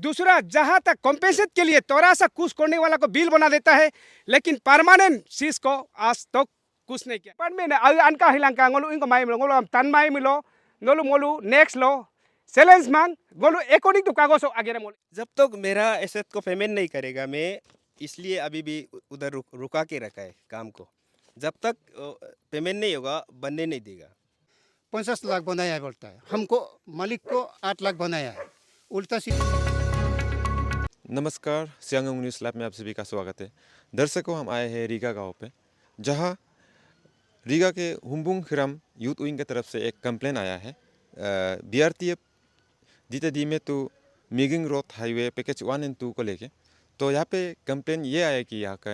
दूसरा जहां तक कॉम्पेंसेट के लिए थोड़ा सा कुछ करने वाला को बिल बना देता है, लेकिन परमानेंट चीज को आज तक कुछ नहीं किया। पर में अनका हिलंका ngolu ingo mai ngolu am tan mai milo ngolu molu next lo challenge mang ngolu according to कागज आगे मोल। जब तक मेरा एसेट को पेमेंट नहीं करेगा, मैं इसलिए अभी भी उधर रुका के रखा है काम को। जब तक पेमेंट नहीं होगा बनने नहीं देगा। 50 लाख बनाया है बोलता है, हमको मालिक को 8 लाख बनाया है, उल्टा सीधा। नमस्कार, सियांग न्यूज़ लैब में आप सभी का स्वागत है। दर्शकों, हम आए हैं रीगा गांव पे, जहां रीगा के हुम्बुंग खिराम यूथ विंग की तरफ से एक कंप्लेन आया है। बीआरटीएफ जीते दी में तो Miging road highway package 1 and 2 को लेके। तो यहाँ पे कंप्लेन ये आया कि यहाँ का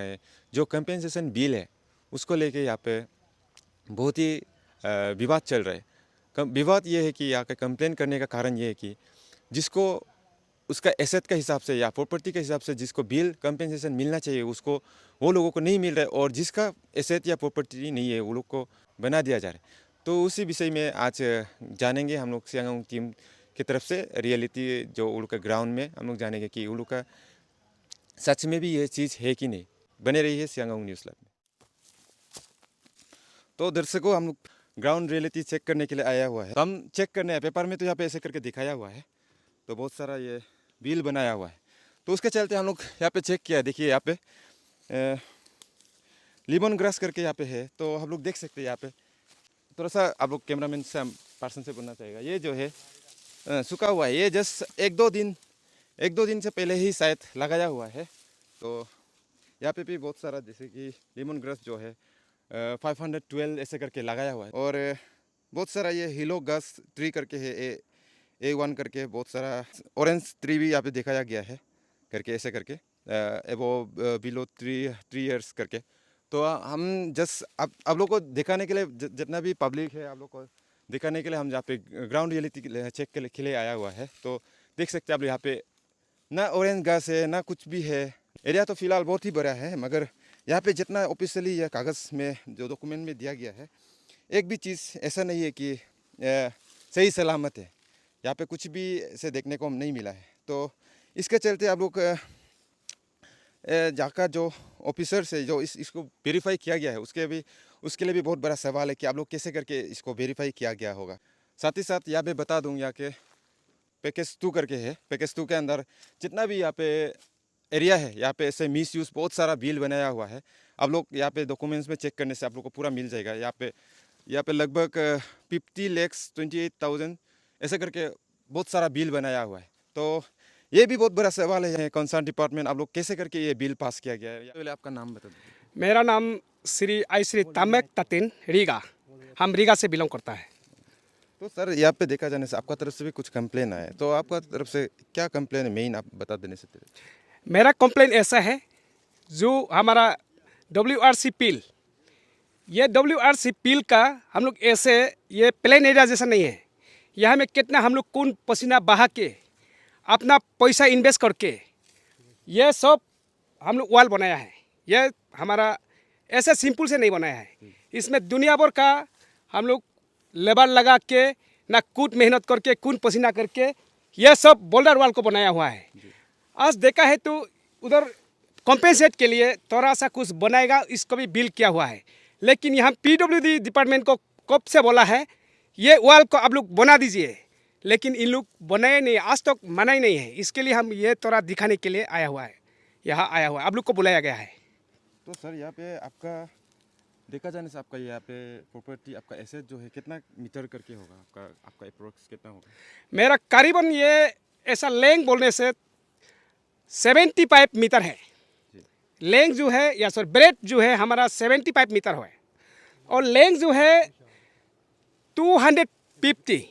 जो कंपेंसेशन बिल है उसको लेके यहाँ पे बहुत ही विवाद चल रहा है। विवाद ये है कि यहाँ का कंप्लेन करने का कारण ये है कि जिसको उसका एसेट के हिसाब से या प्रॉपर्टी के हिसाब से जिसको बिल कंपेंसेशन मिलना चाहिए उसको वो लोगों को नहीं मिल रहा है, और जिसका एसेट या प्रॉपर्टी नहीं है वो लोग को बना दिया जा रहा है। तो उसी विषय में आज जानेंगे हम लोग सियांग टीम की तरफ से रियलिटी जो उन लोग का ग्राउंड में हम लोग जानेंगे कि उन लोग का सच में भी ये चीज़ है कि नहीं। बने रही है सियांग न्यूज़ लैब में। तो दर्शकों, हम लोग ग्राउंड रियलिटी चेक करने के लिए आया हुआ है। हम चेक करने हैं, पेपर में तो यहाँ पे ऐसे करके दिखाया हुआ है, तो बहुत सारा ये बिल बनाया हुआ है। तो उसके चलते हम लोग यहाँ पे चेक किया। देखिए यहाँ पे लेमन ग्रास करके यहाँ पे है, तो हम लोग देख सकते हैं। यहाँ पे थोड़ा सा आप लोग कैमरामैन से पर्सन से बोलना चाहेगा, ये जो है सूखा हुआ है, ये जस्ट एक दो दिन से पहले ही शायद लगाया हुआ है। तो यहाँ पे भी बहुत सारा जैसे कि लेमन ग्रास जो है 512 ऐसे करके लगाया हुआ है, और बहुत सारा ये हिलो घास ट्री करके है, A1 करके बहुत सारा ऑरेंज ट्री भी यहाँ पे दिखाया गया है करके ऐसे करके एबो बिलो 3 ईयर्स करके। तो हम जस्ट आप लोग को दिखाने के लिए, जितना भी पब्लिक है आप लोग को दिखाने के लिए हम यहाँ पे ग्राउंड रियलिटी चेक के लिए आया हुआ है। तो देख सकते हैं आप यहाँ पे ना ऑरेंज घास है ना कुछ भी है। एरिया तो फिलहाल बहुत ही बड़ा है, मगर यहाँ पे जितना ऑफिशियली या कागज़ में जो डॉक्यूमेंट में दिया गया है, एक भी चीज़ ऐसा नहीं है कि सही सलामत है। यहाँ पे कुछ भी ऐसे देखने को नहीं मिला है। तो इसके चलते आप लोग जहाँ का जो ऑफिसर से जो इसको वेरीफाई किया गया है उसके लिए भी बहुत बड़ा सवाल है कि आप लोग कैसे करके इसको वेरीफाई किया गया होगा। साथ ही साथ यहाँ पे बता दूँ, यहाँ के पैकेज 2 करके है, पैकेज 2 के अंदर जितना भी यहाँ पे एरिया है, यहाँ पे ऐसे मिस यूज़ बहुत सारा बिल बनाया हुआ है। आप लोग यहाँ पे डॉक्यूमेंट्स में चेक करने से आप लोग को पूरा मिल जाएगा। यहाँ पे लगभग 50,28,000 ऐसे करके बहुत सारा बिल बनाया हुआ है। तो ये भी बहुत बड़ा सवाल है कंसर्न डिपार्टमेंट, आप लोग कैसे करके ये बिल पास किया गया है। पहले आपका नाम बता दीजिए। मेरा नाम श्री तामेक ततिन रीगा, हम रीगा से बिलोंग करता है। तो सर, यहाँ पे देखा जाने से आपका तरफ से भी कुछ कंप्लेन आया है, तो आपका तरफ से क्या कंप्लेन है मेन, आप बता देने से पहले। मेरा कंप्लेन ऐसा है, जो हमारा WRC पिल, ये WRC पिल का हम लोग ऐसे ये प्लेन एरिया जैसा नहीं है। यहाँ में कितना हम लोग कौन पसीना बहा के अपना पैसा इन्वेस्ट करके ये सब हम लोग वाल बनाया है। ये हमारा ऐसे सिंपल से नहीं बनाया है। इसमें दुनिया भर का हम लोग लेबर लगा के ना कूट मेहनत करके कून पसीना करके ये सब बोल्डर वाल को बनाया हुआ है। आज देखा है तो उधर कॉम्पेंसेट के लिए थोड़ा सा कुछ बनाएगा, इसको भी बिल किया हुआ है। लेकिन यहाँ PWD डिपार्टमेंट को कब से बोला है ये वाल को आप लोग बना दीजिए, लेकिन इन लोग बनाए नहीं, आज तक मना ही नहीं है। इसके लिए हम ये थोड़ा दिखाने के लिए यहाँ आया हुआ है, आप लोग को बुलाया गया है। तो सर, यहाँ पे आपका देखा जाने से आपका यहाँ पे प्रॉपर्टी, आपका एसेट जो है कितना मीटर करके होगा, आपका अप्रोक्स कितना होगा? मेरा करीबन ये ऐसा लेंथ बोलने से 75 मीटर है। लेंथ जो है या सर ब्रेड जो है हमारा 75 मीटर है, और लेंथ जो है 250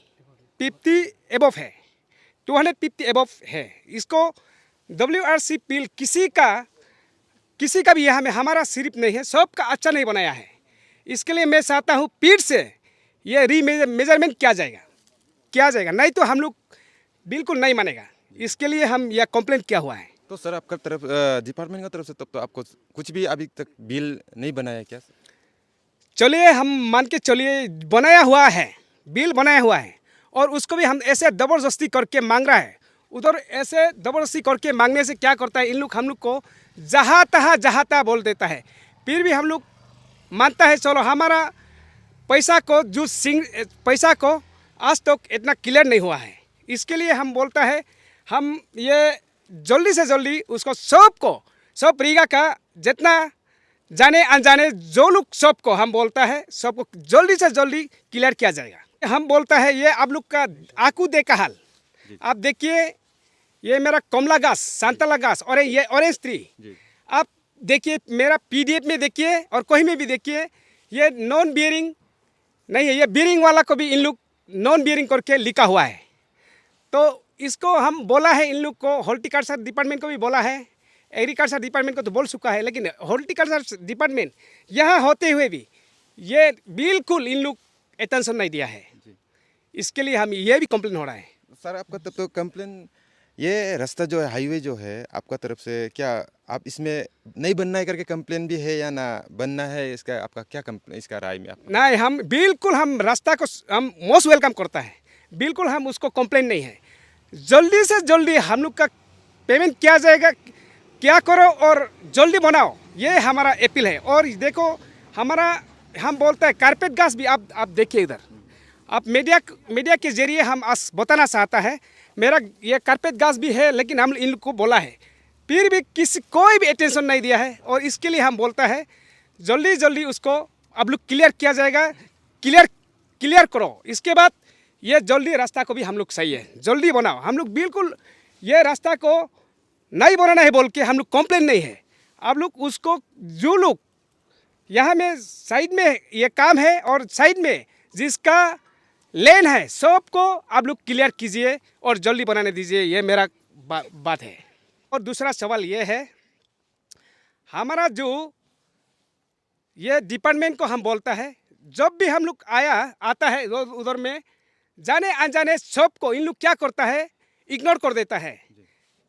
एबव है, 250 एबव है। इसको WRC पिल किसी का भी यहाँ में हमारा सिर्फ नहीं है, सबका अच्छा नहीं बनाया है। इसके लिए मैं चाहता हूँ पीठ से ये मेजरमेंट किया जाएगा, नहीं तो हम लोग बिल्कुल नहीं मानेगा। इसके लिए हम यह कंप्लेंट किया हुआ है। तो सर, आपका तरफ डिपार्टमेंट का तरफ से तब तो आपको कुछ भी अभी तक बिल नहीं बनाया क्या? चलिए हम मान के चलिए बनाया हुआ है, बिल बनाया हुआ है, और उसको भी हम ऐसे ज़बरदस्ती करके मांग रहा है। उधर ऐसे ज़बरदस्ती करके मांगने से क्या करता है, इन लोग हम लोग को जहाँ तहाँ बोल देता है। फिर भी हम लोग मानता है चलो हमारा पैसा को आज तक इतना क्लियर नहीं हुआ है। इसके लिए हम बोलता है हम ये जल्दी से जल्दी उसको सब रीगा का जितना जाने अनजाने जो लोग सबको हम बोलता है सबको जल्दी से जल्दी क्लियर किया जाएगा। हम बोलता है ये आप लोग का आंखों देखा हाल, आप देखिए ये मेरा कमला घास, सांतला घास और ये ऑरेंज ट्री, आप देखिए मेरा पीडीएफ में देखिए और कहीं में भी देखिए, ये नॉन बियरिंग नहीं है, ये बियरिंग वाला को भी इन लोग नॉन बियरिंग करके लिखा हुआ है। तो इसको हम बोला है इन लोग को, हॉर्टिकल्चर डिपार्टमेंट को भी बोला है, एग्रीकल्चर डिपार्टमेंट को तो बोल चुका है, लेकिन हॉर्टिकल्चर डिपार्टमेंट यहाँ होते हुए भी ये बिल्कुल इन लोग अटेंशन नहीं दिया है। इसके लिए हम ये भी कंप्लेन हो रहा है। सर आपका तब तो कंप्लेन, ये रास्ता जो है हाईवे जो है आपका तरफ से, क्या आप इसमें नहीं बनना है करके कंप्लेन भी है या ना बनना है, इसका आपका क्या कंप्लेन, इसका राय में आप? नहीं, हम बिल्कुल हम रास्ता को हम मोस्ट वेलकम करता है, बिल्कुल हम उसको कंप्लेन नहीं है। जल्दी से जल्दी हम लोग का पेमेंट किया जाएगा, क्या करो और जल्दी बनाओ, ये हमारा अपील है। और देखो हमारा हम बोलता है कारपेट घास भी आप देखिए इधर, आप मीडिया के जरिए हम आज बताना चाहता है मेरा ये कारपेट घास भी है, लेकिन हम इन लोग को बोला है फिर भी कोई भी अटेंशन नहीं दिया है। और इसके लिए हम बोलता है जल्दी उसको अब लोग क्लियर किया जाएगा, क्लियर करो। इसके बाद ये जल्दी रास्ता को भी हम लोग सही है जल्दी बनाओ। हम लोग बिल्कुल ये रास्ता को नहीं बनाना है बोल के हम लोग कंप्लेन नहीं है। आप लोग उसको जो लोग यहाँ में साइड में ये काम है और साइड में जिसका लेन है सबको आप लोग क्लियर कीजिए और जल्दी बनाने दीजिए, ये मेरा बात है। और दूसरा सवाल ये है, हमारा जो ये डिपार्टमेंट को हम बोलता है जब भी हम लोग आता है उधर में जाने अनजाने सबको इन लोग क्या करता है, इग्नोर कर देता है,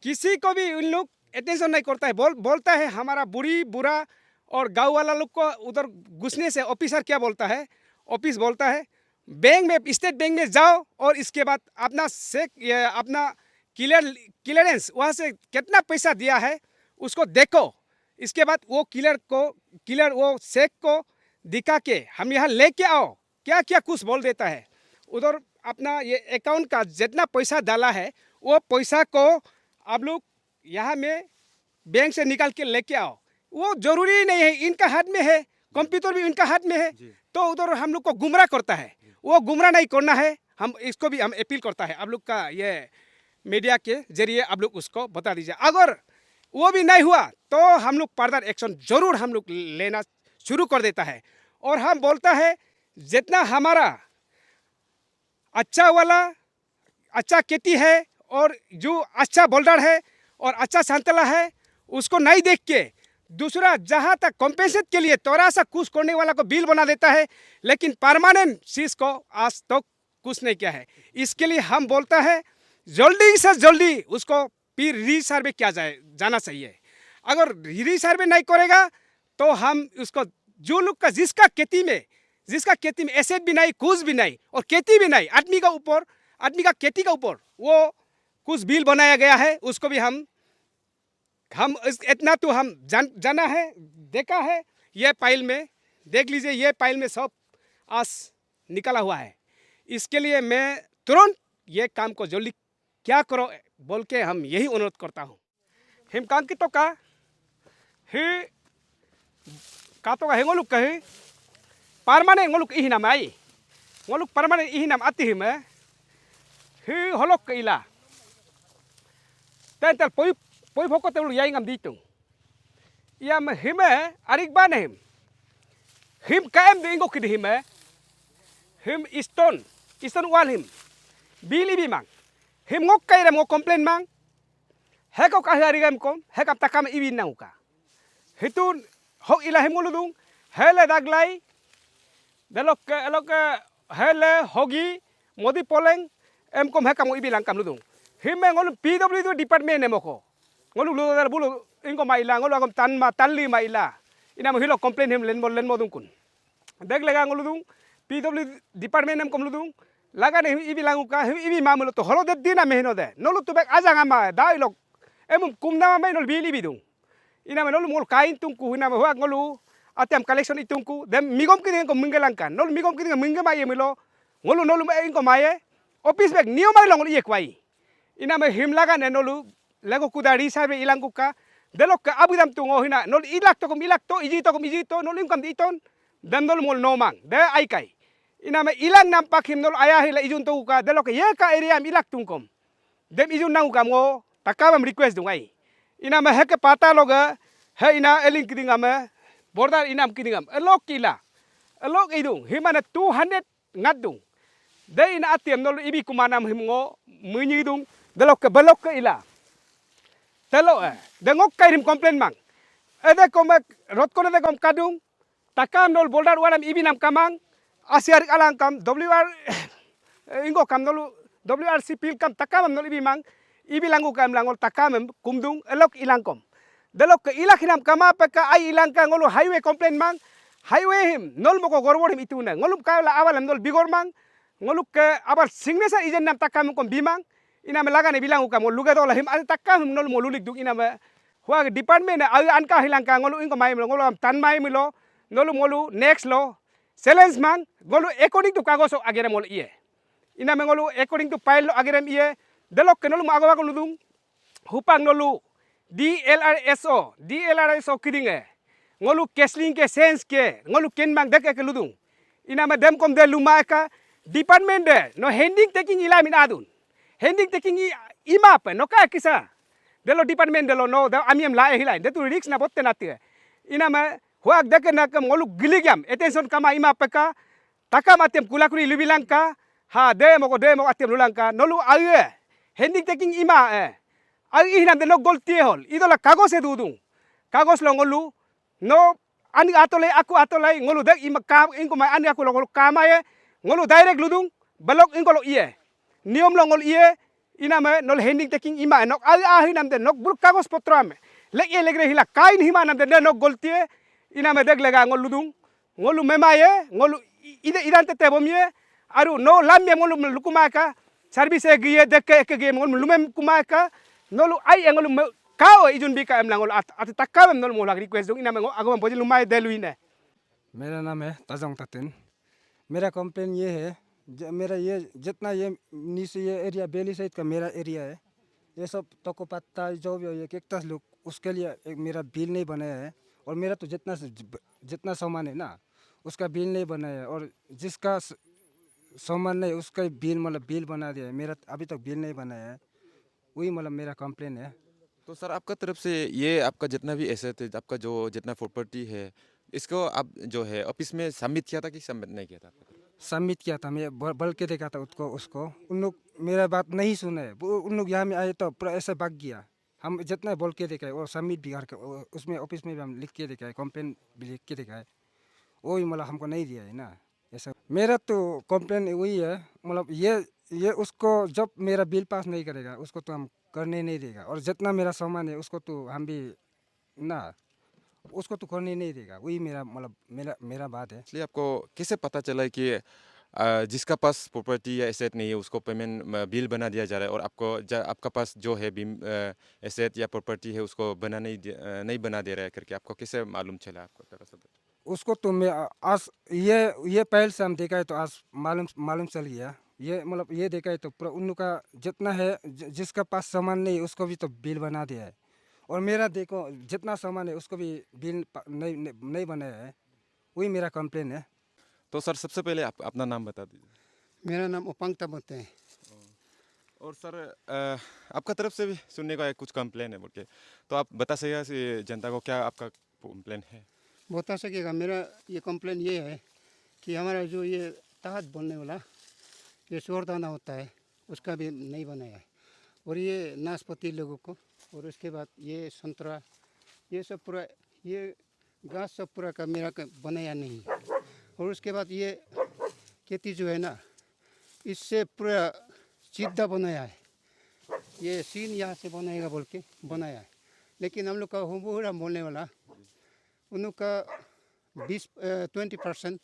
किसी को भी इन लोग अटेंशन नहीं करता है। बोलता है हमारा बुरा और गांव वाला लोग को उधर घुसने से ऑफिसर क्या बोलता है, ऑफिस बोलता है बैंक में, स्टेट बैंक में जाओ और इसके बाद अपना क्लियरेंस वहाँ से कितना पैसा दिया है उसको देखो, इसके बाद वो क्लियर वो चेक को दिखा के हम यहाँ लेके आओ। क्या कुछ बोल देता है उधर, अपना ये अकाउंट का जितना पैसा डाला है वो पैसा को आप लोग यहाँ में बैंक से निकाल के लेके आओ। वो जरूरी नहीं है, इनका हाथ में है, कंप्यूटर भी इनका हाथ में है, तो उधर हम लोग को गुमराह करता है। वो गुमराह नहीं करना है, हम इसको भी हम अपील करता है आप लोग का ये मीडिया के जरिए आप लोग उसको बता दीजिए। अगर वो भी नहीं हुआ तो हम लोग फर्दर एक्शन जरूर हम लोग लेना शुरू कर देता है। और हम बोलता है जितना हमारा अच्छा खेती है और जो अच्छा बोल्डर है और अच्छा संतला है उसको नहीं देख के दूसरा जहाँ तक कॉम्पेंसेट के लिए थोड़ा सा कुछ करने वाला को बिल बना देता है, लेकिन परमानेंट चीज़ को आज तक कुछ नहीं किया है। इसके लिए हम बोलता है जल्दी से जल्दी उसको फिर रीसर्वे किया जाना चाहिए। अगर रीसर्वे नहीं करेगा तो हम उसको जो लोग का जिसका खेती में एसेट भी नहीं, कुछ भी नहीं और खेती भी नहीं, आदमी का खेती का ऊपर वो कुछ बिल बनाया गया है, उसको भी हम इतना तो हम जाना है, देखा है। ये फाइल में देख लीजिए, ये फाइल में सब आज निकला हुआ है। इसके लिए मैं तुरंत ये काम को जल्दी क्या करो बोल के हम यही अनुरोध करता हूँ। हिमकांकी तो का हेंगोलुक कही permanent ngoluk ihinam ai ngoluk permanen ihinam atihim hi holok keila tentel poi phoko te yai ngam ditung yam hime arik banem him kaem de ingok kid hime him stone wal him bili bimang him ngok kai rem ngok complain mang heko ka hari gam kom hekap takam ibin nauka hitun hok ila him ngoludung hele daglai delok hele hogi modi poleng em kom hekam ibilang kam ludung him ngol PW department emoko ngolu lu bulu ingo maila ngolu agam tanli maila ina mo hilo complain him len modung kun deg lega ngoludung PW department em kom ludung laga ne ibi langu ka ibi mamulo to holo de dina mehno de nolu tu bek aja ngama dai lok emum kumna mai nol bili bidung ina me nolu mol kain tungku ina me huak ngolu atem collection itungku dem migom kini ko minggelangkan nol migom kini mingge mai milo ngolu nolu me ko maye office bek niyo mai long iye kwai ina me him laga ne nolu lego kudari sabe ilangu ka delok ka abudam tungo hina nol ilak to iji to nol ingkam iton dem nol mol nomang de ai kai ina me ilang nampak him nol ayah hila ijun to ka delok ye ka area ilak tungkom dem ijun nang ka mo takabam request dungai ina me heke pata loga he ina eling kidingam border inam kidingam elok kila elok idung himana 200 ngadung de ina atiem nol ibi kumanam himngo munyidung delok ke belok ke ila telo dengok kairim komplain mang ede komek rot kono de kom kadung takam nol border walam ibi nam kamang asiar alang kam WR ingo kam nol WRC pil kam takam nol ibi mang ibi langu kam langol takam kumdung elok ilang kom delok ke ilak hinam kama peka ai ilang ka ngolu highway complain mang highway him nol moko gorwor him ituna ngolum ka la awalam nol bigor mang ngoluk ke abar signature ijen nam takam kom bimang ina me laga ne bilang ukam luga dola him al takam nol mo lulik duk ina me huag department ai anka hilang ka ngolu ingo mai ngolu am tan mai milo nolu molu next lo challenge mang ngolu according to kagoso agere mol iye ina me ngolu according to file lo agere iye delok ke nolu magawa ko ludung hupang nolu DLRSO kidinge ngolu kesling ke sense ke ngolu ken mang dek ke ludung ina me dem kom de luma ka department de no handing taking ila min adun handing taking ima pe no ka kisa delo department delo no da amiam la hilai de tu risk na botte na te ina me huak dek na kam ngolu giligam attention kama ima pe ka taka matem kulakuri lubilangka ha de mo atem lulangka nolu aye handing taking ima ai hinam de no goltie hol idola kagos e dudung kagos lo ngolu no ani atolai aku atolai ngolu dek ima ka ingko mai ani aku lo ngolu kamaye ngolu direct ludung balok ingko lo iye niom lo ngol iye ina me nol handing taking ima nok ai hinam de nok bur kagos potram le ye legre hila kain hima nam de no goltie ina me dek lega ngol ludung ngolu memaye ngolu ide idante te bomye aru no lamme ngolu lukumaka service e giye dek ke ge ngolu lumem kumaka nolu ai ngolu kao ijun bika em langol at takam nol mo lag request dung ina me agam boji lumai deluine मेरा नाम है ताजोंग तातिन। मेरा complain ये है मेरा ये जितना ये नीचे ये एरिया बेली साइड का मेरा एरिया है ये सब तोको पत्ता जो भी ये कैक्टस लुक उसके लिए एक मेरा बिल नहीं बनाया है और मेरा तो जितना सामान है ना उसका बिल नहीं बनाया है और जिसका सामान नहीं उसका बिल मतलब बिल बना दिया है मेरा अभी तक बिल नहीं बनाया है वही मतलब मेरा कंप्लेन है। तो सर आपका तरफ से ये आपका जितना भी एसेट है आपका जो जितना प्रॉपर्टी है इसको आप जो है ऑफिस में सबमिट किया था कि सबमिट नहीं किया था? सबमिट किया था मैं बल के देखा था उसको उन लोग मेरा बात नहीं सुने उन लोग यहाँ में आए तो पूरा ऐसे भाग गया। हम जितना बोल के देखा है और सबमिट भी करके उसमें ऑफिस में भी हम लिख के देखा है कंप्लेन भी लिख के देखा है वही मतलब हमको नहीं दिया है ना ऐसा। मेरा तो कंप्लेन वही है मतलब ये उसको जब मेरा बिल पास नहीं करेगा उसको तो हम करने नहीं देगा और जितना मेरा सामान है उसको तो हम भी ना उसको तो करने नहीं देगा वही मेरा मतलब मेरा बात है। इसलिए आपको कैसे पता चला कि जिसका पास प्रॉपर्टी या एसेट नहीं है उसको पेमेंट बिल बना दिया जा रहा है और आपका पास जो है एसेट या प्रॉपर्टी है उसको नहीं बना दे रहा है करके आपको कैसे मालूम चला? आपको तरह से उसको तो मैं आज ये पहले से हम देखा है तो आज मालूम चल गया ये मतलब ये देखा है तो पूरा उन लोग का जितना है जिसका पास सामान नहीं उसको भी तो बिल बना दिया है और मेरा देखो जितना सामान है उसको भी बिल नहीं बनाया है वही मेरा कंप्लेन है। तो सर सबसे पहले आप अपना नाम बता दीजिए। मेरा नाम उपांगता बोलते हैं। और सर आपका तरफ से भी सुनने का कुछ कंप्लेन है बोल के तो आप बता सकेगा जनता को क्या आपका कंप्लेन है? बता सकेगा मेरा ये कंप्लेन ये है कि हमारा जो ये ताहत बोलने वाला ये शोरदाना होता है उसका भी नहीं बनाया है और ये नाशपाती लोगों को और उसके बाद ये संतरा ये सब पूरा ये घास सब पूरा का मेरा बनाया नहीं और उसके बाद ये खेती जो है ना इससे पूरा सीधा बनाया है ये सीन यहाँ से बनाएगा बोल के बनाया है लेकिन हम लोग का हुबूरा बोलने वाला उन लोग का 20-20%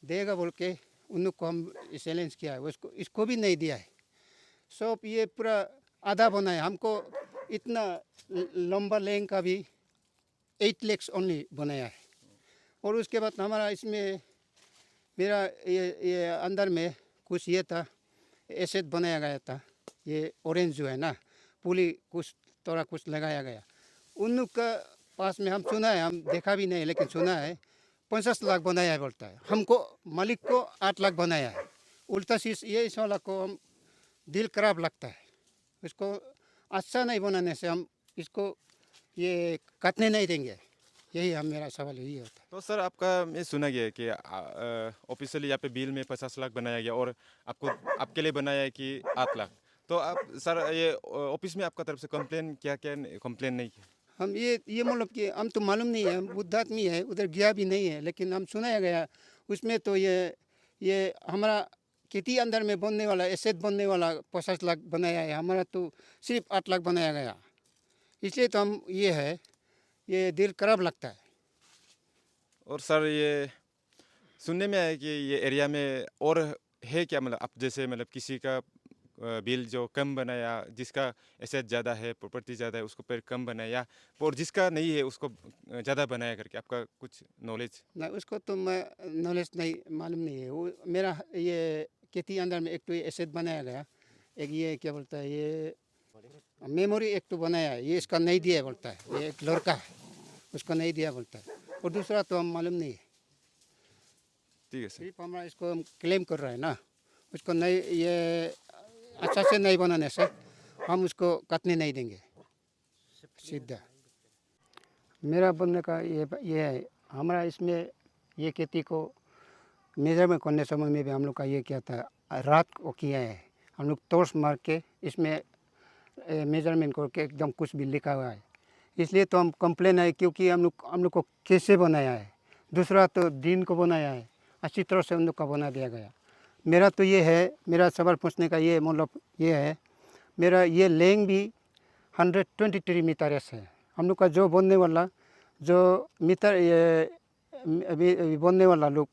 देगा बोल के उन लोग को हम चैलेंज किया है, उसको इसको भी नहीं दिया है। सब ये पूरा आधा बनाया, हमको इतना लंबा लेन का भी 8 lakhs ओनली बनाया है। और उसके बाद हमारा इसमें मेरा ये अंदर में कुछ ये था, एसेट बनाया गया था, ये ऑरेंज जो है ना, पुली कुछ थोड़ा कुछ लगाया गया। उन लोग का पास में हम सुना है, हम देखा भी नहीं लेकिन सुना है 50 लाख बनाया है बोलता है। हमको मालिक को 8 लाख बनाया है। उल्टा चीज ये इस वाला को हम दिल खराब लगता है। इसको अच्छा नहीं बनाने से हम इसको ये काटने नहीं देंगे। यही हम मेरा सवाल यही होता है। तो सर आपका मैं सुना गया है कि ऑफिशियली यहाँ पे बिल में 50 लाख बनाया गया और आपको आपके लिए बनाया है कि 8 लाख। तो आप सर ये ऑफिस में आपका तरफ से कंप्लेन क्या क्या कंप्लेन नहीं किया? हम ये मतलब कि हम तो मालूम नहीं है, हम बुद्ध आदमी है, उधर गया भी नहीं है, लेकिन हम सुनाया गया उसमें तो ये हमारा खेती अंदर में बनने वाला एसेट बनने वाला 50 लाख बनाया है, हमारा तो सिर्फ 8 लाख बनाया गया। इसलिए तो हम ये दिल खराब लगता है। और सर ये सुनने में आया कि ये एरिया में और है क्या, मतलब आप जैसे मतलब किसी का बिल जो कम बनाया, जिसका एसेट ज़्यादा है, प्रॉपर्टी ज़्यादा है, उसको फिर कम बनाया, और जिसका नहीं है उसको ज़्यादा बनाया करके आपका कुछ नॉलेज? ना उसको तो मैं नॉलेज नहीं मालूम नहीं है। वो मेरा ये खेती अंदर में एक तो ये एसेट बनाया गया, एक ये क्या बोलता है ये मेमोरी एक तो बनाया है, ये इसका नहीं दिया बोलता है, ये एक लड़का है उसको नहीं दिया बोलता है। और दूसरा तो हम मालूम नहीं है, ठीक है सर। सिर्फ हमारा इसको हम क्लेम कर रहे हैं ना, उसको नहीं ये अच्छा से नहीं बनाने से हम उसको काटने नहीं देंगे सीधा। मेरा बोलने का ये है, हमारा इसमें ये खेती को मेजरमेंट करने समय में भी हम लोग का ये क्या था, रात को किया है। हम लोग टॉर्च मार के इसमें मेजरमेंट करके एकदम कुछ भी लिखा हुआ है। इसलिए तो हम कंप्लेन है, क्योंकि हम लोग को कैसे बनाया है, दूसरा तो दिन को बनाया है, अच्छी तरह से उन लोग का बना दिया गया। मेरा तो ये है, मेरा सवाल पूछने का ये मतलब ये है, मेरा ये लेंग भी 123 मीटर है। हम लोग का जो बनने वाला जो मीटर ये अभी बनने वाला लोग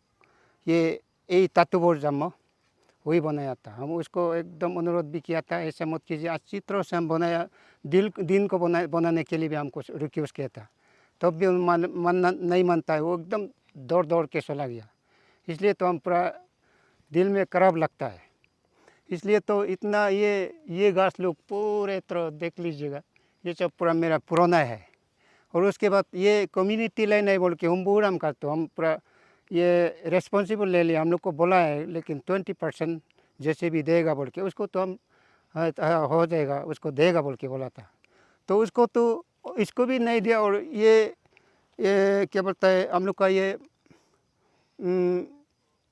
ये तातुबोर जम्मो वही बनाया था। हम उसको एकदम अनुरोध भी किया था, ऐसा मत कीजिए, अच्छी तरह से हम बनाया, दिन को बनाने के लिए भी हमको रिक्वेस्ट किया था, तब भी मानना नहीं मानता है, वो एकदम दौड़ के चला गया। इसलिए तो हम पूरा दिल में खराब लगता है। इसलिए तो इतना ये घास लोग पूरे तरह देख लीजिएगा, ये सब पूरा मेरा पुराना है। और उसके बाद ये कम्युनिटी लाइन है बोल के हम पूरा हम करते, हम पूरा ये रेस्पॉन्सिबल ले लिया, हम लोग को बोला है, लेकिन 20% जैसे भी देगा बोल के उसको तो हम हो जाएगा, उसको देगा बोल के बोला था, तो उसको तो इसको भी नहीं दिया। और ये क्या बोलता है हम लोग का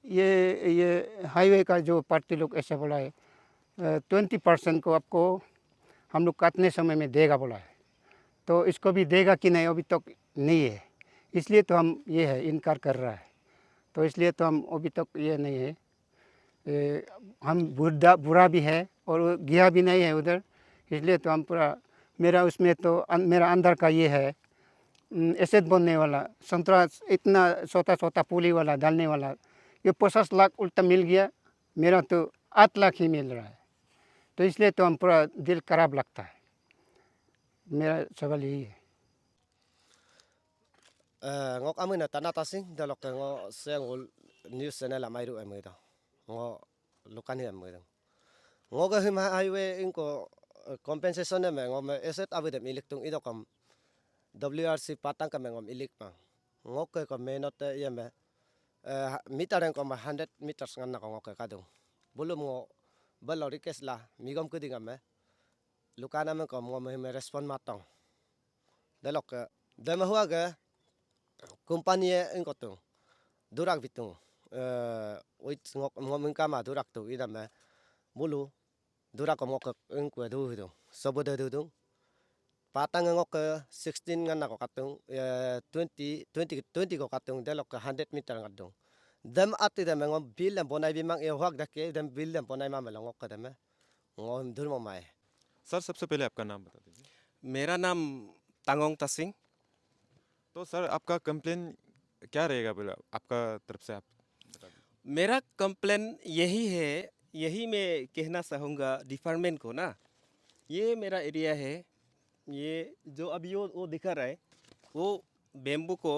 ये हाईवे का जो पार्टी लोग ऐसा बोला है 20% को आपको हम लोग काटने समय में देगा बोला है, तो इसको भी देगा कि नहीं अभी तक नहीं है। इसलिए तो हम ये है इनकार कर रहा है, तो इसलिए तो हम अभी तक ये नहीं है, हम बुरा भी है और गया भी नहीं है उधर। इसलिए तो हम पूरा मेरा उसमें तो मेरा अंदर का ये है एसेट बनने वाला संतरा इतना छोटा पुली वाला डालने वाला, ये 50 लाख उल्टा मिल गया, मेरा तो 8 लाख ही मिल रहा है। तो इसलिए तो हम पूरा दिल खराब लगता है। मेरा सवाल यही है। ngok amun na tanata sing dalok ke ngo seng news channel amai ru amai da ngo lukan hi amai da ngo ga him highway inko compensation ne me ngo me asset abu de milik tung idokam WRC patang ka me ngom ilik pa ngo ke ko me not ye me meter ko ma 100 meters ngan na ko ngo ke kadung bulum ngo balori kesla migom ku dinga me lukana me ko ngo me respond matong dalok ke dema huwa ga company engko tung durak bitung oit ngom kama durak tu ida me bulu durak ngok engko du hidu soboda du patang ngok 16 ngan ko katung 20 ko katung delok 100 meter ngadung dem ati dem ngom bil dem bonai bimang e hok dake dem bil dem bonai ma melongok ka dem ngom durmo mai। Sir सबसे पहले आपका नाम बता दीजिए। मेरा नाम तांगोंग तसिंग। तो sir आपका कंप्लेन क्या रहेगा, बोला आपका तरफ से आप बता दीजिए। मेरा कंप्लेन यही है, यही मैं कहना चाहूँगा डिपार्टमेंट को ना। ये मेरा एरिया है, ये जो अभी वो दिखा रहा है, वो बेम्बू को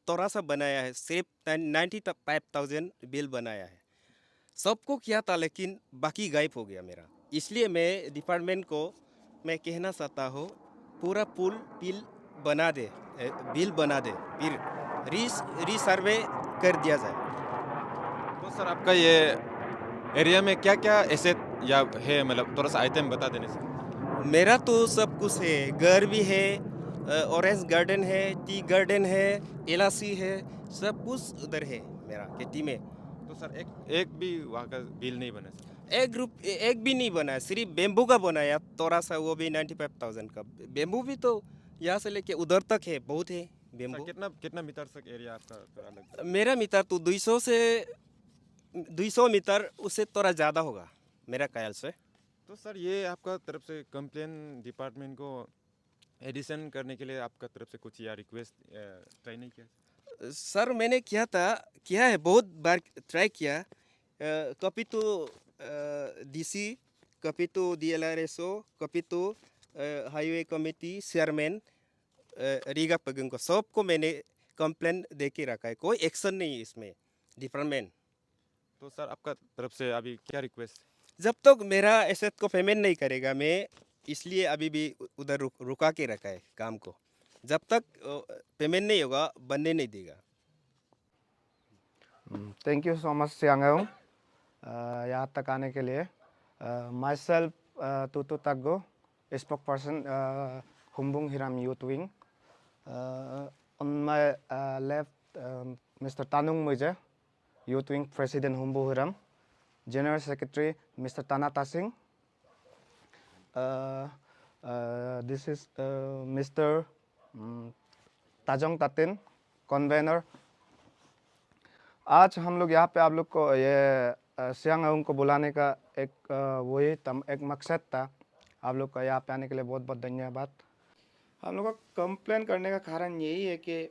थोड़ा सा बनाया है, सिर्फ 95,000 बिल बनाया है। सबको किया था लेकिन बाकी गायब हो गया मेरा। इसलिए मैं डिपार्टमेंट को मैं कहना चाहता हूँ, पूरा पुल बिल बना दे, बिल बना दे, फिर रीसर्वे कर दिया जाए। तो सर आपका ये एरिया में क्या क्या एसेट या है, मतलब थोड़ा सा आइटम बता देने से। मेरा तो सब कुछ है, घर भी है, ऑरेंज गार्डन है, टी गार्डन है, एलआईसी है, सब कुछ उधर है मेरा खेती में। तो सर एक एक भी वहाँ का बिल नहीं बना सर। एक भी नहीं बना है, सिर्फ बेम्बू का बनाया थोड़ा सा, वो भी 95,000 का। बेम्बू भी तो यहाँ से लेके उधर तक है, बहुत है सर बेम्बू। कितना कितना मीटर तक एरिया आपका थोड़ा अलग। मेरा मीटर तो 200 मीटर, उससे थोड़ा ज़्यादा होगा मेरा ख्याल से। तो सर ये आपका तरफ से कंप्लेन डिपार्टमेंट को एडिशन करने के लिए आपका तरफ से कुछ या रिक्वेस्ट ट्राई नहीं किया? सर मैंने किया है, बहुत बार ट्राई किया। कभी तो डीसी, कभी तो DLRSO, कभी तो हाईवे कमेटी चेयरमैन रीगा पगन को, सबको मैंने कंप्लेन दे के रखा है, कोई एक्शन नहीं है इसमें डिपार्टमेंट। तो सर आपका तरफ से अभी क्या रिक्वेस्ट? जब तक मेरा एसेट को पेमेंट नहीं करेगा, मैं इसलिए अभी भी उधर रुका के रखा है काम को। जब तक पेमेंट नहीं होगा, बनने नहीं देगा। Thank you so much Siangang यहाँ तक आने के लिए। Myself Tutu Taggo, spokesperson Humbung Hiram youth wing. On my left mister Tanung Muije, youth wing president Humbu Hiram. General secretary mister Tanata Singh. This is mister Tajong Tatin, convener. आज हम लोग यहाँ पे आप लोग को ये सियांगांग को बुलाने का एक मकसद था। आप लोग का यहाँ पे आने के लिए बहुत बहुत धन्यवाद। हम लोग का कंप्लेन करने का कारण यही है कि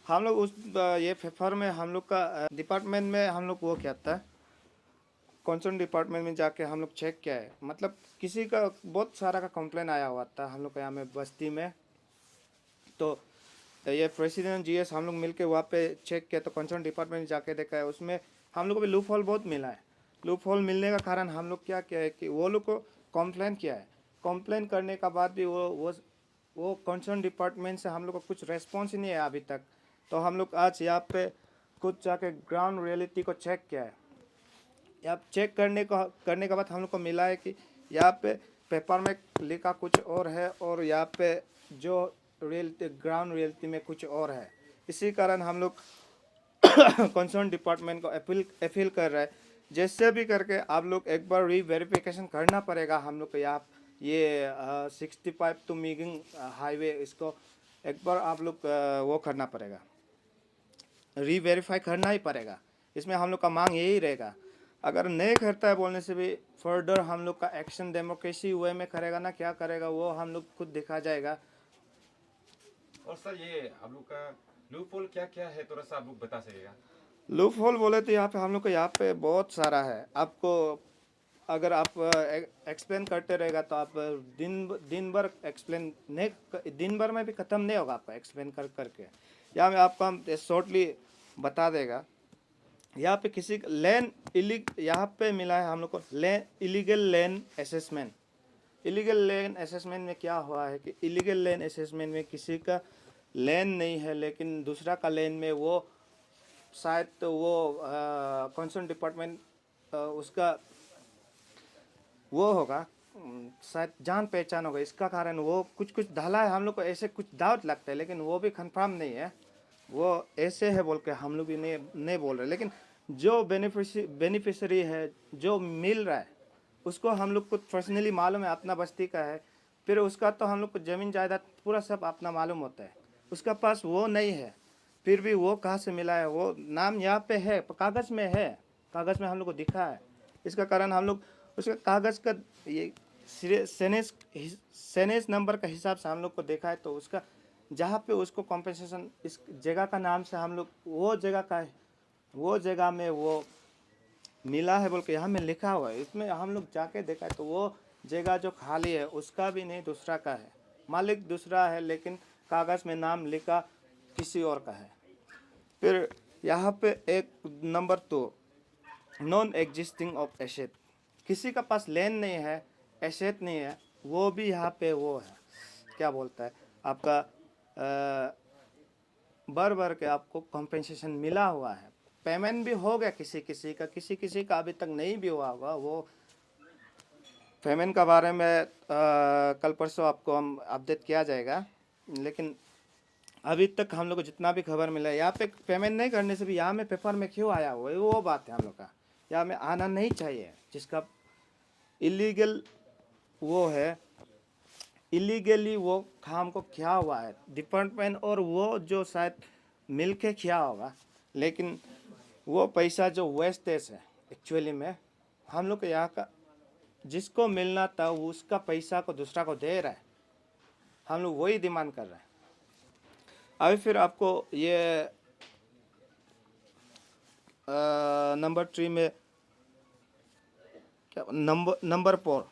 हम लोग ये पेपर में हम लोग का डिपार्टमेंट में हम लोग वो क्या था, कंसर्न डिपार्टमेंट में जाके हम लोग चेक किया है। मतलब किसी का बहुत सारा का कंप्लेन आया हुआ था हम लोग का यहाँ में बस्ती में। तो ये प्रेसिडेंट जीएस हम लोग मिलके वहाँ पे चेक किया, तो कंसर्न डिपार्टमेंट जाके देखा है, उसमें हम लोग को भी लूप होल बहुत मिला है। लूप होल मिलने का कारण हम लोग क्या किया है कि वो लोग को कंप्लेन किया है। कंप्लेन करने का बाद भी वो कंसर्न डिपार्टमेंट से हम लोग को कुछ रेस्पॉन्स ही नहीं है अभी तक। तो हम लोग आज यहाँ पे खुद जाके ग्राउंड रियलिटी को चेक किया है। यहाँ चेक करने के बाद हम लोग को मिला है कि यहाँ पे पेपर में लिखा कुछ और है और यहाँ पे जो रियलिटी ग्राउंड रियलिटी में कुछ और है। इसी कारण हम लोग कंसर्न डिपार्टमेंट को अपील कर रहे हैं, जैसे भी करके आप लोग एक बार रीवेरिफिकेशन करना पड़ेगा हम लोग को। यहाँ ये 65 टू मीगिंग हाईवे, इसको एक बार आप लोग वो करना पड़ेगा, रीवेरीफाई करना ही पड़ेगा। इसमें हम लोग का मांग यही रहेगा। अगर नहीं करता है बोलने से भी फर्दर हम लोग का एक्शन डेमोक्रेसी वे में करेगा ना, क्या करेगा वो हम लोग खुद देखा जाएगा। और सर ये आप लोग का लूप होल क्या क्या है, थोड़ा सा आप लोग बता सकेगा? लूप होल बोले तो यहाँ पे हम लोग को यहाँ पे बहुत सारा है। आपको अगर आप एक्सप्लेन करते रहेगा तो आप दिन भर एक्सप्लेन नहीं, दिन भर में भी ख़त्म नहीं होगा आपका एक्सप्लेन करके। यहाँ में आपको हम शॉर्टली बता देगा। यहाँ पे किसी लैंड यहाँ पे मिला है हम लोग को illegal land assessment. Illegal land assessment में क्या हुआ है कि इलीगल लैंड असेसमेंट में किसी का लैंड नहीं है, लेकिन दूसरा का लैंड में वो शायद तो वो कंसर्न डिपार्टमेंट उसका वो होगा, शायद जान पहचान होगा, इसका कारण वो कुछ ढाला है। हम लोग को ऐसे कुछ डाउट लगता है, लेकिन वो भी कंफर्म नहीं है, वो ऐसे है बोल के हम लोग भी नहीं बोल रहे। लेकिन जो बेनिफिशरी है, जो मिल रहा है, उसको हम लोग को पर्सनली मालूम है, अपना बस्ती का है। फिर उसका तो हम लोग को ज़मीन जायदाद पूरा सब अपना मालूम होता है। उसका पास वो नहीं है, फिर भी वो कहाँ से मिला है, वो नाम यहाँ पे है, कागज़ में है, कागज़ में हम लोग को दिखा है। इसका कारण हम लोग उसका कागज़ का ये सेनेस नंबर का हिसाब से हम लोग को देखा है। तो उसका जहाँ पे उसको कॉम्पेंसेशन इस जगह का नाम से हम लोग वो जगह का है, वो जगह में वो मिला है बोल के यहाँ में लिखा हुआ है। इसमें हम लोग जाके देखा तो वो जगह जो खाली है उसका भी नहीं, दूसरा का है, मालिक दूसरा है, लेकिन कागज़ में नाम लिखा किसी और का है। फिर यहाँ पे एक number 2, non existing of asset, किसी का पास लैंड नहीं है, एसेट नहीं है, वो भी यहाँ पे वो है, क्या बोलता है आपका भर भर के आपको कॉम्पेंसेशन मिला हुआ है। पेमेंट भी हो गया किसी किसी का, किसी किसी का अभी तक नहीं भी हुआ होगा। वो पेमेंट का बारे में कल परसों आपको हम अपडेट किया जाएगा, लेकिन अभी तक हम लोग को जितना भी खबर मिला है, यहाँ पे पेमेंट नहीं करने से भी यहाँ में पेपर में क्यों आया हुआ है, वो बात है हम लोग का। यहाँ में आना नहीं चाहिए, जिसका इलीगल वो है, इलीगली वो काम को किया हुआ है डिपार्टमेंट, और वो जो शायद मिल के किया होगा, लेकिन वो पैसा जो वेस्टेज है एक्चुअली में हम लोग के यहाँ का जिसको मिलना था वो उसका पैसा को दूसरा को दे रहा है। हम लोग वही डिमांड कर रहे हैं। अभी फिर आपको ये नंबर 3 में क्या number 4,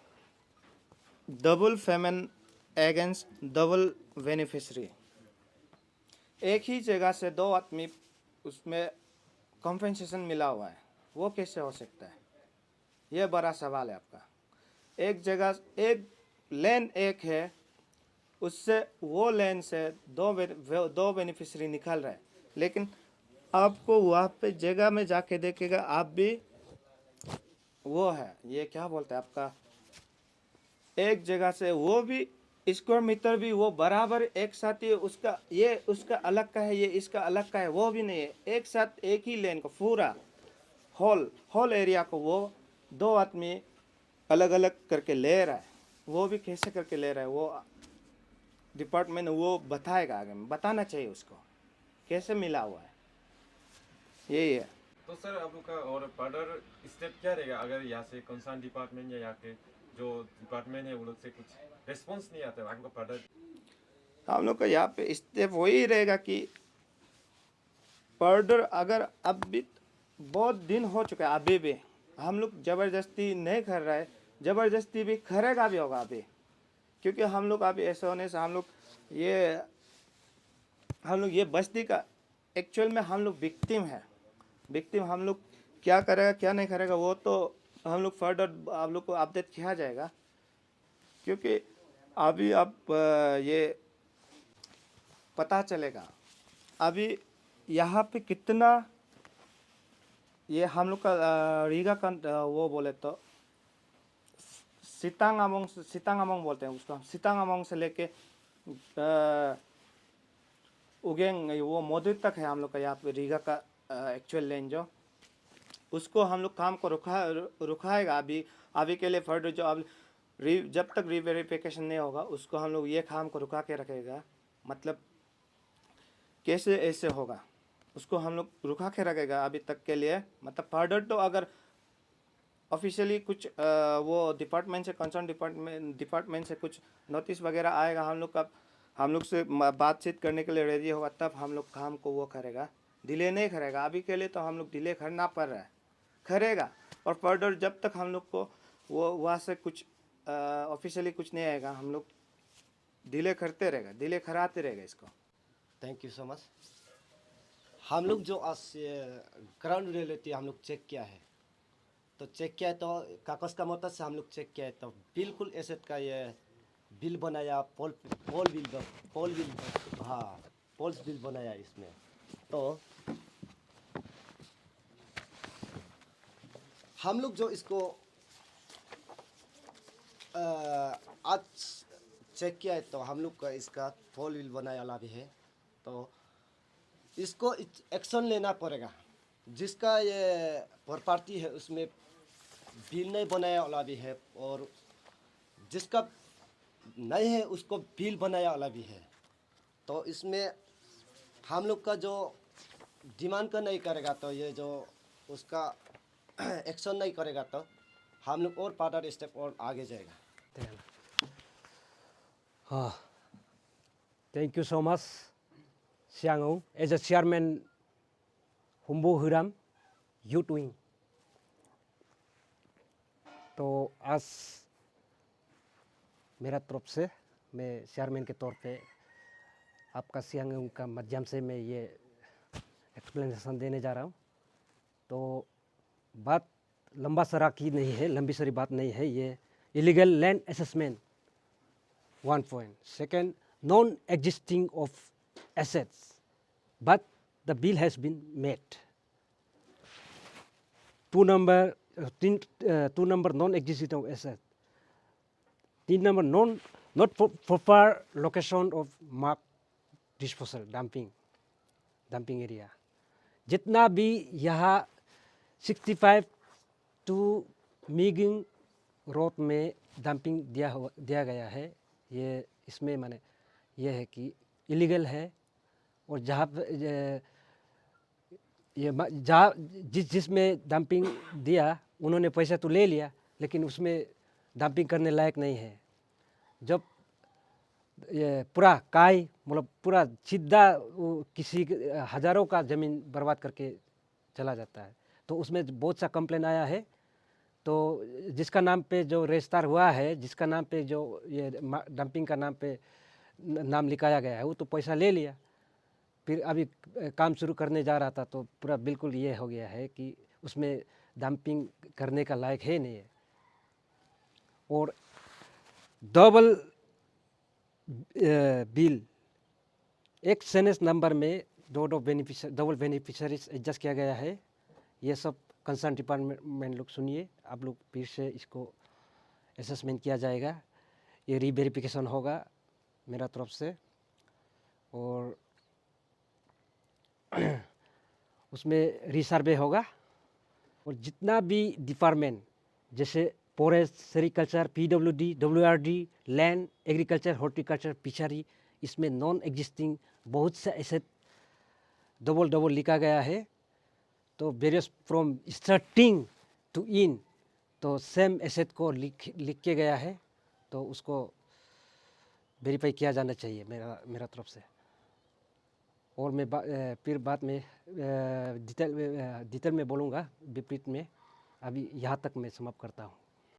double payment against double beneficiary. एक ही जगह से दो आदमी उसमें कॉम्पेंसेशन मिला हुआ है, वो कैसे हो सकता है? यह बड़ा सवाल है आपका। एक जगह एक लेन एक है, उससे वो लेन से दो बेनिफिशरी निकल रहा है, लेकिन आपको वहाँ पे जगह में जाके देखेगा आप भी वो है, ये क्या बोलते हैं आपका, एक जगह से वो भी स्क्वायर मीटर भी वो बराबर एक साथ ही, उसका ये उसका अलग का है, ये इसका अलग का है, वो भी नहीं है। एक साथ एक ही लेन को पूरा होल एरिया को वो दो आदमी अलग अलग करके ले रहा है। वो भी कैसे करके ले रहा है वो डिपार्टमेंट वो बताएगा, आगे में बताना चाहिए उसको कैसे मिला हुआ है। यही है। तो सर आप लोग का और फर्दर स्टेप क्या रहेगा अगर यहाँ से कंसर्न डिपार्टमेंट या यहाँ के जो डिपार्टमेंट है वो लोग से कुछ रिस्पॉन्स नहीं आता है आपको फर्दर? हम लोग का यहाँ पे स्टेप वही रहेगा कि फर्दर अगर अब भी बहुत दिन हो चुका है, अभी भी हम लोग ज़बरदस्ती नहीं कर रहा है, ज़बरदस्ती भी करेगा भी होगा अभी, क्योंकि हम लोग अभी ऐसे होने से हम लोग ये बस्ती का एक्चुअल में हम लोग विक्टिम है। विक्टिम हम लोग क्या करेगा क्या नहीं करेगा वो तो हम लोग फर्दर आप लोग को अपडेट किया जाएगा, क्योंकि अभी अब ये पता चलेगा अभी यहाँ पे कितना ये हम लोग का रीगा का वो बोले तो सितांगामोंग बोलते हैं उसको, सितांगामोंग से लेके उगेंग वो मोदी तक है हम लोग का यहाँ पे रीगा का एक्चुअल लेन जो, उसको हम लोग काम को रुकाएगा अभी के लिए। फर्दर जो अब जब तक रीवेरिफिकेशन नहीं होगा उसको हम लोग ये काम को रुका के रखेगा, मतलब कैसे ऐसे होगा उसको हम लोग रुका के रखेगा अभी तक के लिए। मतलब फर्दर तो अगर ऑफिशियली कुछ वो डिपार्टमेंट से कंसर्न डिपार्टमेंट से कुछ नोटिस वगैरह आएगा, हम लोग से बातचीत करने के लिए रेडी होगा, तब हम लोग काम को वो करेगा, डिले नहीं करेगा। अभी के लिए तो हम लोग डिले करना पड़ रहा है, करेगा। और फर्दर जब तक हम लोग को वो वहाँ से कुछ ऑफिशियली कुछ नहीं आएगा हम लोग डिले करते रहेगा, डिले कराते रहेगा इसको। Thank you so much. हम लोग जो आज ग्राउंड रियलिटी हम लोग चेक किया है, तो चेक किया है तो कागज़ का मदद से हम लोग चेक किया है तो बिल्कुल एसेट का ये बिल बनाया, पोल बिल बनाया इसमें। तो हम लोग जो इसको आज चेक किया है तो हम लोग का इसका पोल बिल बनाया वाला भी है, तो इसको एक्शन लेना पड़ेगा। जिसका ये प्रॉपर्टी है उसमें बिल नहीं बनाया वाला भी है, और जिसका नहीं है उसको बिल बनाया वाला भी है। तो इसमें हम लोग का जो डिमांड का नहीं करेगा तो ये जो उसका एक्शन नहीं करेगा तो हम लोग और फर्दर स्टेप और आगे जाएगा। Thank you so much, Siang Ong. As a chairman, Humbo Hiram, यू टूइंग। तो आज मेरा तरफ से मैं चेयरमैन के तौर पे आपका सियांग का माध्यम से मैं ये एक्सप्लेनेशन देने जा रहा हूँ। तो बात लंबा सरा की नहीं है, लंबी सारी बात नहीं है। ये illegal land assessment 1 point, second non existing of assets but the bill has been met. 2 number non existing of asset. 3 number not proper location of mark disposal dumping area. जितना भी यहाँ 65 टू मीगिंग रोड में dumping दिया गया है, ये इसमें माने ये है कि इलीगल है। और जहाँ जहाँ जिसमें डंपिंग दिया उन्होंने पैसा तो ले लिया, लेकिन उसमें डंपिंग करने लायक नहीं है। जब ये पूरा काई मतलब पूरा सीधा किसी हज़ारों का ज़मीन बर्बाद करके चला जाता है। तो उसमें बहुत सा कंप्लेन आया है। तो जिसका नाम पे जो रजिस्टर हुआ है, जिसका नाम पे जो ये डंपिंग का नाम पे नाम लिखाया गया है, वो तो पैसा ले लिया। फिर अभी काम शुरू करने जा रहा था तो पूरा बिल्कुल ये हो गया है कि उसमें डंपिंग करने का लायक है नहीं है। और डबल बिल एक सेनेस नंबर में डबल बेनिफिशरीज एडजस्ट किया गया है। ये सब कंसर्न डिपार्टमेंट लोग सुनिए, आप लोग फिर से इसको असेसमेंट किया जाएगा। ये रीवेरिफिकेशन होगा मेरा तरफ से। और उसमें रीसर्वे होगा। और जितना भी डिपार्टमेंट जैसे forest, sericulture, PWD, WRD, land, agriculture, horticulture, fishery, इसमें नॉन एग्जिस्टिंग बहुत से एसेट डबल लिखा गया है। तो वेरियस फ्रॉम स्टार्टिंग टू इन, तो सेम एसेट को लिख के गया है। तो उसको वेरीफाई किया जाना चाहिए मेरा तरफ से। और मैं फिर बाद में डिटेल में बोलूँगा विपरीत में। अभी यहाँ तक मैं समाप्त करता हूँ।